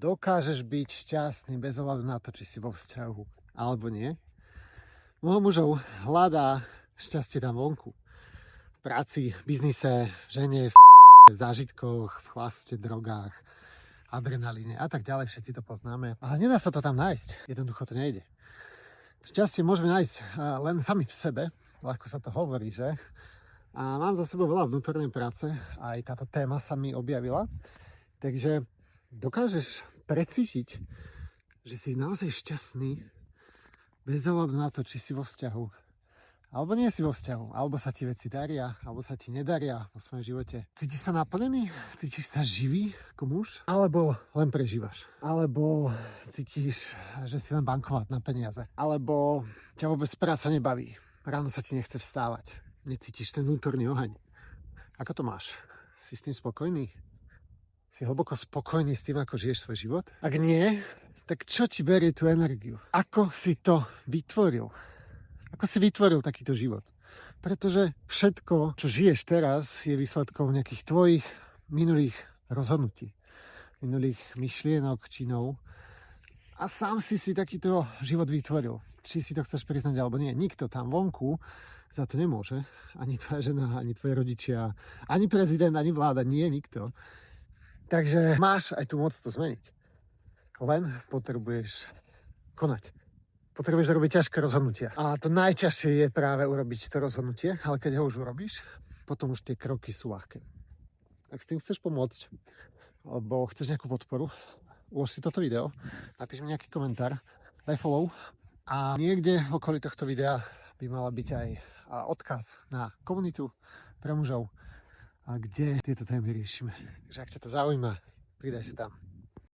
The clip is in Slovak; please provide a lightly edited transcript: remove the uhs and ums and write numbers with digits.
Dokážeš byť šťastný bez ohľadu na to, či si vo vzťahu alebo nie. Mnoho mužov hľadá šťastie tam vonku. V práci, v biznise, žene, v zážitkoch, v chlaste, drogách, adrenalíne a tak ďalej. Všetci to poznáme. Ale nedá sa to tam nájsť. Jednoducho to nejde. Šťastie môžeme nájsť len sami v sebe. Ľahko sa to hovorí, že? A mám za sebou veľa vnútornej práce. Aj táto téma sa mi objavila. Takže dokážeš precítiť, že si naozaj šťastný bez ohľadu na to, či si vo vzťahu alebo nie si vo vzťahu, alebo sa ti veci daria, alebo sa ti nedaria vo svojom živote. Cítiš sa naplnený? Cítiš sa živý ako muž? Alebo len prežívaš? Alebo cítiš, že si len bankomat na peniaze? Alebo ťa vôbec práca nebaví? Ráno sa ti nechce vstávať? Necítiš ten vnútorný oheň? Ako to máš? Si s tým spokojný? Si hlboko spokojný s tým, ako žiješ svoj život? Ak nie, tak čo ti berie tú energiu? Ako si to vytvoril? Ako si vytvoril takýto život? Pretože všetko, čo žiješ teraz, je výsledkom nejakých tvojich minulých rozhodnutí, minulých myšlienok, činov. A sám si takýto život vytvoril. Či si to chceš priznať alebo nie. Nikto tam vonku za to nemôže. Ani tvoja žena, ani tvoji rodičia, ani prezident, ani vláda. Nie, nikto. Takže máš aj tú moc to zmeniť. Len potrebuješ konať. Potrebuješ robiť ťažké rozhodnutia. A to najťažšie je práve urobiť to rozhodnutie, ale keď ho už urobíš, potom už tie kroky sú ľahké. Ak s tým chceš pomôcť, alebo chceš nejakú podporu, ulož si toto video, napíš mi nejaký komentár, daj follow a niekde v okolí tohto videa by mala byť aj odkaz na komunitu pre mužov, kde tieto témy riešime. Takže ak ťa to zaujíma, pridaj sa tam.